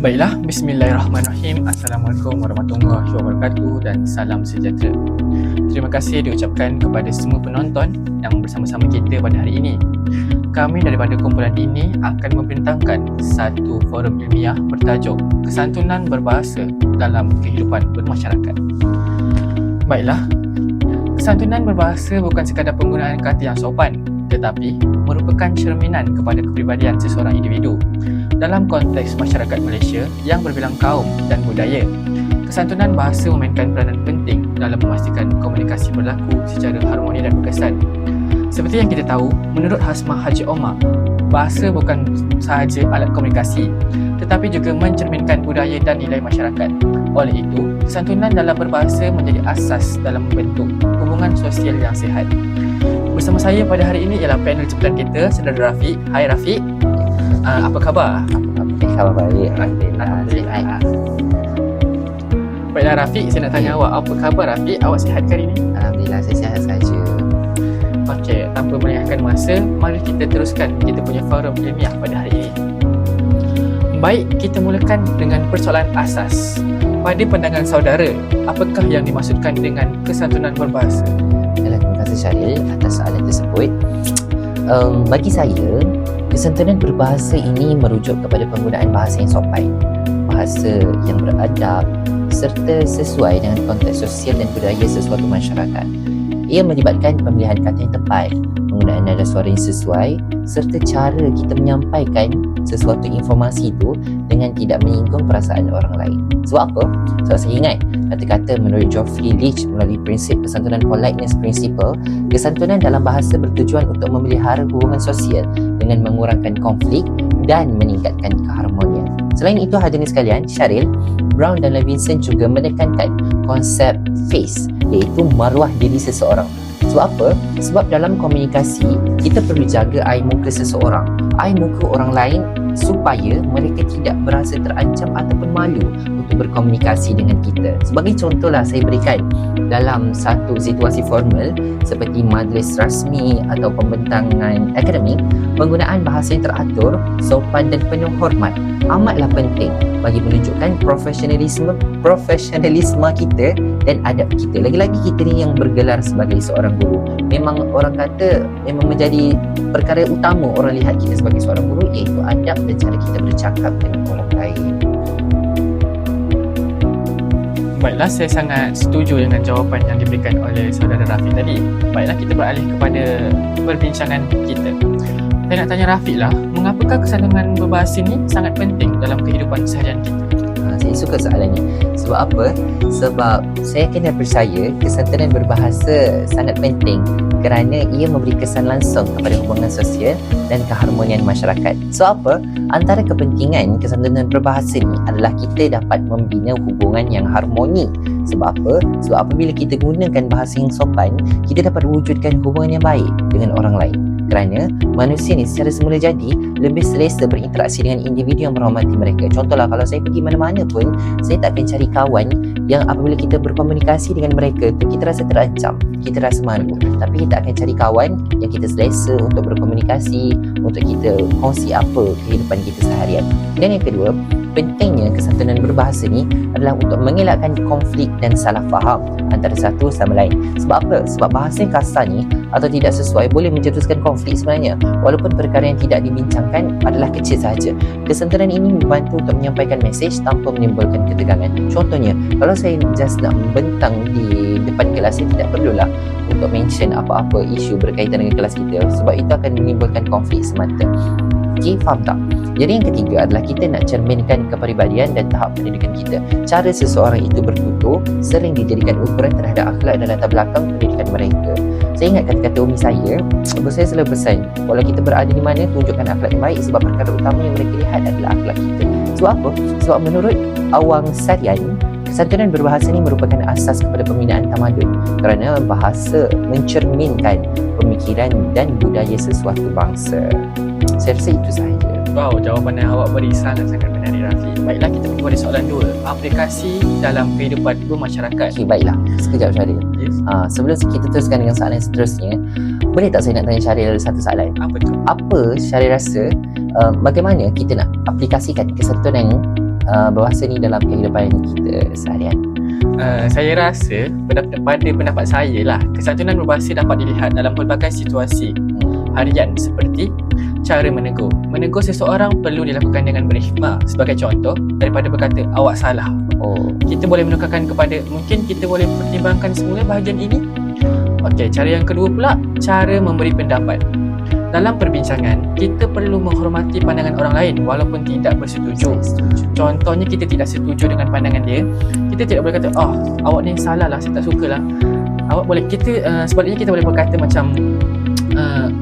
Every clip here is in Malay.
Baiklah, bismillahirrahmanirrahim. Assalamualaikum warahmatullahi wabarakatuh dan salam sejahtera. Terima kasih diucapkan kepada semua penonton yang bersama-sama kita pada hari ini. Kami daripada kumpulan ini akan membentangkan satu forum ilmiah bertajuk Kesantunan Berbahasa dalam Kehidupan Bermasyarakat. Baiklah, kesantunan berbahasa bukan sekadar penggunaan kata yang sopan, tetapi merupakan cerminan kepada kepribadian seseorang individu. Dalam konteks masyarakat Malaysia yang berbilang kaum dan budaya, kesantunan bahasa memainkan peranan penting dalam memastikan komunikasi berlaku secara harmoni dan berkesan. Seperti yang kita tahu, menurut Hasmah Haji Omar, bahasa bukan sahaja alat komunikasi, tetapi juga mencerminkan budaya dan nilai masyarakat. Oleh itu, kesantunan dalam berbahasa menjadi asas dalam membentuk hubungan sosial yang sihat. Bersama saya pada hari ini ialah panel jemputan kita, Saudara Rafiq. Hai Rafiq. Apa khabar? Khabar baik, Alhamdulillah. Baiklah Rafiq, saya nak tanya awak, apa khabar Rafiq? Awak sihat hari ini? Alhamdulillah, saya sihat saja. Okey, tanpa melengahkan masa, mari kita teruskan kita punya forum ilmiah pada hari ini. Baik, kita mulakan dengan persoalan asas. Pada pandangan saudara, apakah yang dimaksudkan dengan kesantunan berbahasa? Terima kasih Syaril atas soalan tersebut. Bagi saya, kesantunan berbahasa ini merujuk kepada penggunaan bahasa yang sopan, bahasa yang beradab serta sesuai dengan konteks sosial dan budaya sesuatu masyarakat. Ia melibatkan pemilihan kata yang tepat, penggunaan nada suara yang sesuai serta cara kita menyampaikan sesuatu informasi itu dengan tidak menyinggung perasaan orang lain. Sebab apa? Sebab saya ingat kata-kata menurut Geoffrey Leach melalui prinsip kesantunan politeness principle, kesantunan dalam bahasa bertujuan untuk memelihara hubungan sosial dengan mengurangkan konflik dan meningkatkan keharmonian. Selain itu, hadirin sekalian, Syaril, Brown dan Levinson juga menekankan konsep face, iaitu maruah diri seseorang. Sebab apa? Sebab dalam komunikasi, kita perlu jaga air muka seseorang, air muka orang lain, supaya mereka tidak berasa terancam ataupun malu untuk berkomunikasi dengan kita. Sebagai contohlah saya berikan, dalam satu situasi formal seperti majlis rasmi atau pembentangan akademik, penggunaan bahasa yang teratur, sopan dan penuh hormat amatlah penting bagi menunjukkan profesionalisme kita dan adab kita. Lagi-lagi kita ni yang bergelar sebagai seorang guru. Memang orang kata memang menjadi perkara utama orang lihat kita sebagai seorang guru, iaitu adab dan cara kita bercakap dengan orang lain. Baiklah, saya sangat setuju dengan jawapan yang diberikan oleh saudara Rafiq tadi. Baiklah, kita beralih kepada perbincangan kita. Saya nak tanya Rafiq lah, mengapakah kesantunan berbahasa ni sangat penting dalam kehidupan seharian kita? Saya suka soalan ni. Sebab apa? Sebab saya kena percaya kesantunan berbahasa sangat penting kerana ia memberi kesan langsung kepada hubungan sosial dan keharmonian masyarakat. So apa? Antara kepentingan kesantunan berbahasa ni adalah kita dapat membina hubungan yang harmoni. Sebab apa? Sebab apabila kita gunakan bahasa yang sopan, kita dapat wujudkan hubungan yang baik dengan orang lain. Kerana manusia ni secara semula jadi lebih selesa berinteraksi dengan individu yang menghormati mereka. Contohlah, kalau saya pergi mana-mana pun, saya tak akan cari kawan yang apabila kita berkomunikasi dengan mereka tu kita rasa terancam, kita rasa malu. Tapi kita akan cari kawan yang kita selesa untuk berkomunikasi, untuk kita kongsi apa kehidupan kita seharian. Dan yang kedua, pentingnya kesantunan berbahasa ni adalah untuk mengelakkan konflik dan salah faham antara satu sama lain. Sebab apa? Sebab bahasa yang kasar ni atau tidak sesuai boleh mencetuskan konflik sebenarnya, walaupun perkara yang tidak dibincangkan adalah kecil sahaja. Kesantunan ini membantu untuk menyampaikan mesej tanpa menimbulkan ketegangan. Contohnya, kalau saya just nak membentang di depan kelas, saya tidak perlulah untuk mention apa-apa isu berkaitan dengan kelas kita, sebab itu akan menimbulkan konflik semata. Okey, faham tak? Jadi yang ketiga adalah kita nak cerminkan kepribadian dan tahap pendidikan kita. Cara seseorang itu bertutur sering dijadikan ukuran terhadap akhlak dan latar belakang pendidikan mereka. Saya ingat kata-kata umi saya, ibu saya selalu pesan, kalau kita berada di mana, tunjukkan akhlak yang baik, sebab perkara utama yang mereka lihat adalah akhlak kita. Sebab apa? Sebab menurut Awang Sarian, kesantunan berbahasa ini merupakan asas kepada pembinaan tamadun, kerana bahasa mencerminkan pemikiran dan budaya sesuatu bangsa. Saya rasa itu sahaja. Wow, jawapan yang awak beri sangat-sangat menarik, Rafi. Baiklah, kita pergi pada soalan 2. Aplikasi dalam kehidupan bermasyarakat. Okey, baiklah. Sekejap Syaril. Yes. Sebelum kita teruskan dengan soalan seterusnya, boleh tak saya nak tanya Syaril satu soalan? Apa tu? Apa Syaril rasa, bagaimana kita nak aplikasikan kesantunan berbahasa ni dalam kehidupan kita seharian? Saya rasa pada pendapat saya lah, kesantunan berbahasa dapat dilihat dalam pelbagai situasi harian seperti cara menegur. Menegur seseorang perlu dilakukan dengan berhikmah. Sebagai contoh, daripada berkata awak salah, kita boleh menukarkan kepada mungkin kita boleh pertimbangkan semula bahagian ini. Okey, cara yang kedua pula, cara memberi pendapat. Dalam perbincangan, kita perlu menghormati pandangan orang lain walaupun tidak bersetuju. Contohnya, kita tidak setuju dengan pandangan dia, kita tidak boleh kata, awak ni salah lah, saya tak suka lah. Awak boleh, sebaliknya kita boleh berkata macam,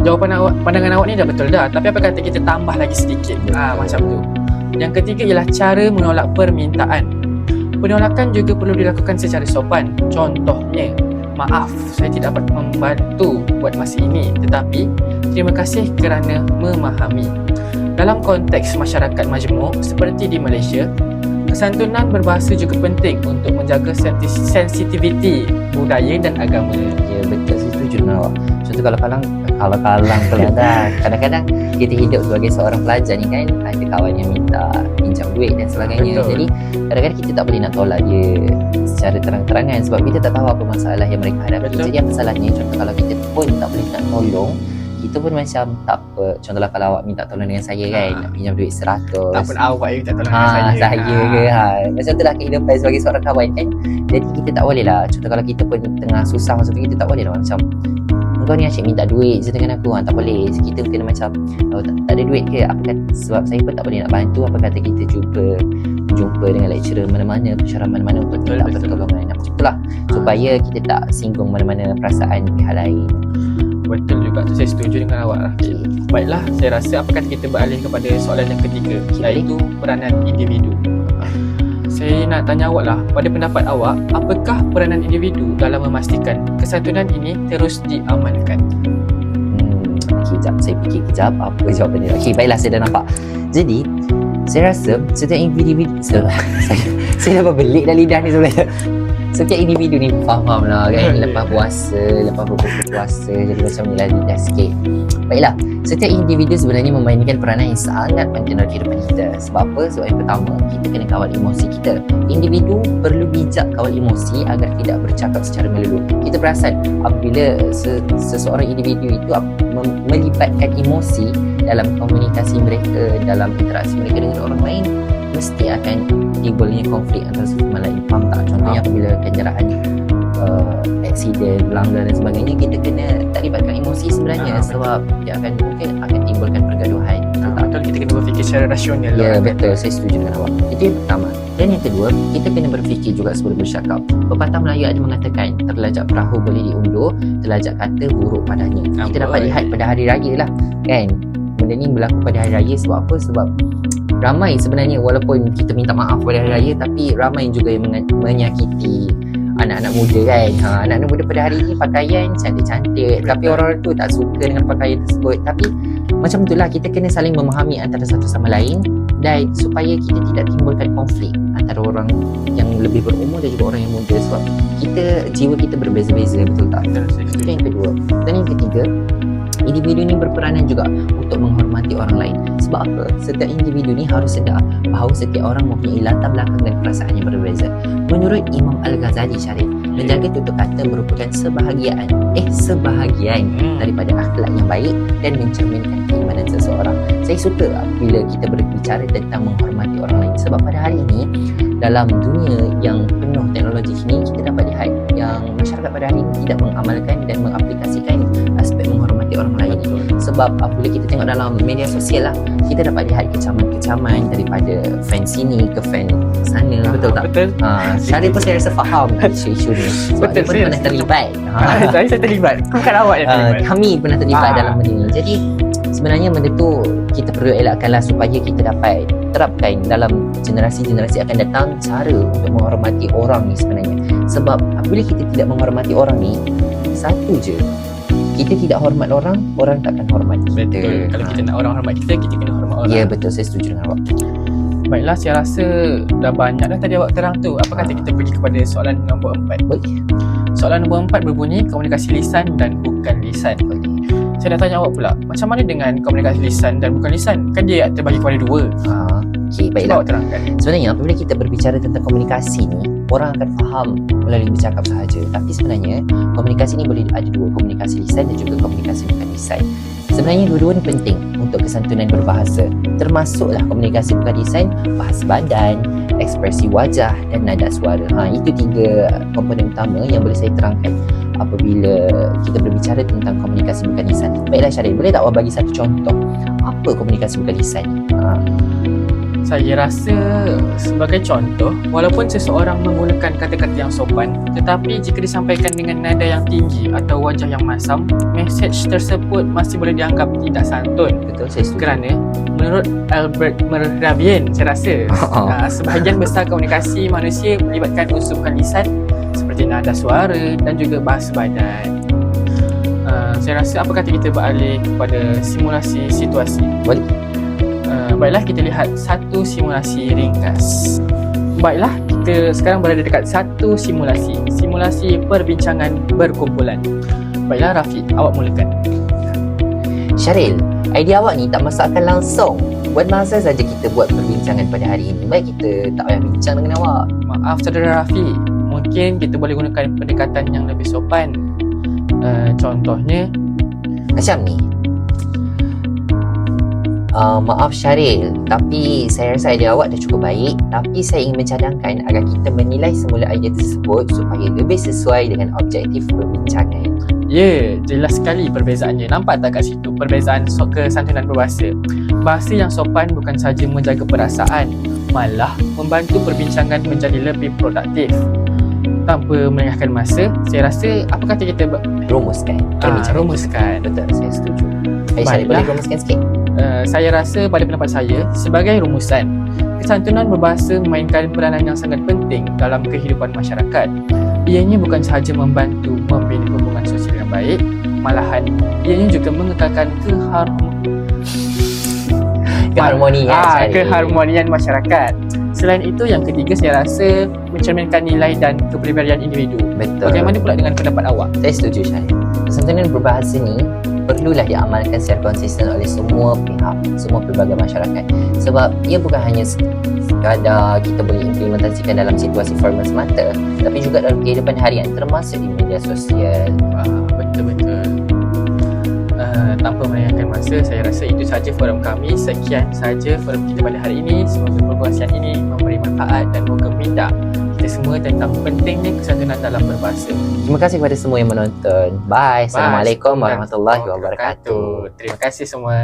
jawapan awak, pandangan awak ni dah betul dah, tapi apa kata kita tambah lagi sedikit, macam tu. Yang ketiga ialah cara menolak permintaan. Penolakan juga perlu dilakukan secara sopan. Contohnya, maaf, saya tidak dapat membantu buat masa ini, tetapi terima kasih kerana memahami. Dalam konteks masyarakat majmuk seperti di Malaysia, kesantunan berbahasa juga penting untuk menjaga sensitiviti budaya dan agama. Ya, betul, saya setuju dengan awak. Contoh kalau kalang pelajar, kadang-kadang kita hidup sebagai seorang pelajar ni kan, ada kawan yang minta pinjam duit dan sebagainya. Betul. Jadi kadang-kadang kita tak boleh nak tolak dia secara terang-terangan sebab kita tak tahu apa masalah yang mereka hadapi. Betul. Jadi apa salahnya, contoh kalau kita pun tak boleh nak tolong, kita pun macam tak apa. Contohlah kalau awak minta tolong dengan saya kan, nak pinjam duit 100, Tak pun awak yang minta tolong dengan saya. Saya ke macam tu lah kehidupan sebagai seorang kawan kan. Jadi kita tak boleh lah, contoh kalau kita pun tengah susah masa tu, kita tak boleh lah macam, kau ni asyik minta duit je dengan aku, tak boleh. Kita kena macam, tak ada duit ke, apa kata, sebab saya pun tak boleh nak bantu, apa kata kita jumpa dengan lecturer mana-mana, pensyarah mana-mana untuk minta pertolongan. Macam itulah, supaya kita tak singgung mana-mana perasaan pihak lain. Betul juga tu, saya setuju dengan awak, Rafi. Baiklah, saya rasa apa kata kita beralih kepada soalan yang ketiga, iaitu peranan individu. Saya nak tanya awak lah, pada pendapat awak, apakah peranan individu dalam memastikan kesantunan ini terus diamalkan? Sekejap, saya fikir kejap apa jawapan dia. Okey, baiklah, saya dah nampak. Jadi, saya rasa setiap individu saya dapat belik dah lidah ni sebenarnya. Setiap individu ni faham lah kan, lepas berbuka puasa, jadi macam ni lah lidah sikit. Baiklah, setiap individu sebenarnya memainkan peranan yang sangat penting dalam kehidupan kita. Sebab apa? Sebab yang pertama, kita kena kawal emosi kita. Individu perlu bijak kawal emosi agar tidak bercakap secara melulu. Kita perasan apabila seseorang individu itu melibatkan emosi dalam komunikasi mereka, dalam interaksi mereka dengan orang lain, mesti akan timbulnya konflik antara satu sama lain. Faham tak? Contohnya apabila kenderaan aksiden, melanggar dan sebagainya, kita kena tak libatkan emosi sebenarnya, sebab dia mungkin akan timbulkan pergaduhan. Betul, kita kena berfikir secara rasional. Ya, betul, saya setuju dengan awak. Itu yang pertama. Dan yang kedua, kita kena berfikir juga sebelum bercakap. Pepatah Melayu ada mengatakan, terlajak perahu boleh diundur, terlajak kata buruk padanya. Kita dapat lihat pada hari raya lah kan, benda ni berlaku pada hari raya. Sebab apa? Sebab ramai sebenarnya, walaupun kita minta maaf pada hari raya, tapi ramai juga yang menyakiti anak-anak muda kan. Anak-anak muda pada hari ini pakaian cantik-cantik, tapi orang tu tak suka dengan pakaian tersebut. Tapi macam itulah, kita kena saling memahami antara satu sama lain, dan supaya kita tidak timbulkan konflik antara orang yang lebih berumur dan juga orang yang muda. Sebab jiwa kita berbeza-beza, betul tak? Itu yang kedua. Dan yang ketiga, individu ni berperanan juga untuk menghormati orang lain. Sebab apa? Setiap individu ni harus sedar bahawa setiap orang mempunyai latar belakang dan perasaan yang berbeza. Menurut Imam Al-Ghazali Syarif, menjaga tutur kata merupakan sebahagian daripada akhlak yang baik dan mencerminkan keimanan seseorang. Saya suka bila kita berbicara tentang menghormati orang lain, sebab pada hari ini dalam dunia yang penuh teknologi ini, kita dapat lihat yang masyarakat pada hari ini tidak mengamalkan dan mengaplikasikan aspek menghormati orang lain. Sebab apabila kita tengok dalam media sosial lah, kita dapat lihat kecaman-kecaman daripada fan sini ke fan sana, betul tak? Betul. Syaril pun saya rasa faham isu-isu ni. Sebab Betul, dia pun serius. pernah terlibat. Saya terlibat. Bukan awak yang terlibat. Kami pernah terlibat Ah. dalam benda ni. Jadi sebenarnya benda tu kita perlu elakkanlah supaya kita dapat terapkan dalam generasi-generasi akan datang cara untuk menghormati orang ni sebenarnya. Sebab apabila kita tidak menghormati orang ni, satu je, kita tidak hormat orang, orang takkan hormat kita. Betul. Kalau kita nak orang hormat kita kena hormat orang. Ya, betul, saya setuju dengan awak. Baiklah, saya rasa dah banyak dah tadi awak terang tu. Apa kata kita pergi kepada soalan nombor 4? Boleh. Soalan nombor 4 berbunyi komunikasi lisan dan bukan lisan. Saya nak tanya awak pula, macam mana dengan komunikasi lisan dan bukan lisan? Kan dia terbagi kepada dua. Okey, Cuba baiklah. awak terangkan. Sebenarnya apabila kita berbicara tentang komunikasi ni, orang akan faham melalui bercakap sahaja. Tapi sebenarnya komunikasi ni boleh ada dua, komunikasi lisan dan juga komunikasi bukan lisan. Sebenarnya dua-dua ni penting untuk kesantunan berbahasa. Termasuklah komunikasi bukan lisan, bahasa badan, ekspresi wajah dan nada suara. Itu tiga komponen utama yang boleh saya terangkan apabila kita berbicara tentang komunikasi bukan lisan. Baiklah Syaril, boleh tak awak bagi satu contoh apa komunikasi bukan lisan ni? Saya rasa sebagai contoh, walaupun seseorang menggunakan kata-kata yang sopan, tetapi jika disampaikan dengan nada yang tinggi atau wajah yang masam, mesej tersebut masih boleh dianggap tidak santun. Betul, saya setuju. Kerana menurut Albert Mehrabian, saya rasa sebahagian besar komunikasi manusia melibatkan unsur bukan lisan seperti nada suara dan juga bahasa badan. Saya rasa apa kata kita beralih kepada simulasi situasi. Boleh. Baiklah, kita lihat satu simulasi ringkas. Baiklah, kita sekarang berada dekat satu simulasi. Simulasi perbincangan berkumpulan. Baiklah Rafiq, awak mulakan. Syaril, idea awak ni tak masakkan langsung. Buat masa saja kita buat perbincangan pada hari ini. Baik, kita tak payah bincang dengan awak. Maaf saudara Rafiq, mungkin kita boleh gunakan pendekatan yang lebih sopan. Contohnya, Macam ni. Maaf Syaril, tapi saya rasa idea awak dah cukup baik. Tapi saya ingin mencadangkan agar kita menilai semula idea tersebut supaya lebih sesuai dengan objektif perbincangan. ya, jelas sekali perbezaannya. Nampak tak kat situ perbezaan kesantunan berbahasa? Bahasa yang sopan bukan sahaja menjaga perasaan, malah membantu perbincangan menjadi lebih produktif. Tanpa melengahkan masa, saya rasa apa kata kita Rumuskan perbincangan. rumuskan. Betul, saya setuju. Syaril, Baiklah. boleh rumuskan sikit? Saya rasa pada pendapat saya, sebagai rumusan, kesantunan berbahasa memainkan peranan yang sangat penting dalam kehidupan masyarakat. Ianya bukan sahaja membantu membina hubungan sosial yang baik, malahan ianya juga mengekalkan keharmonian masyarakat. Selain itu, yang ketiga saya rasa mencerminkan nilai dan kepribadian individu. Betul. Bagaimana pula dengan pendapat awak? Saya setuju Syaril. Kesantunan berbahasa ni perlulah diamalkan secara konsisten oleh semua pihak, semua pelbagai masyarakat. Sebab ia bukan hanya sekadar kita boleh implementasikan dalam situasi formal semata, tapi juga dalam kehidupan harian, termasuk di media sosial. Betul-betul. Tanpa melengahkan masa, saya rasa itu sahaja forum kami. Sekian sahaja forum kita pada hari ini. Semoga perkongsian ini memberi manfaat dan moga minda kita semua tentang pentingnya kesantunan dalam berbahasa. Terima kasih kepada semua yang menonton. Bye. Assalamualaikum warahmatullahi wabarakatuh. Terima kasih semua.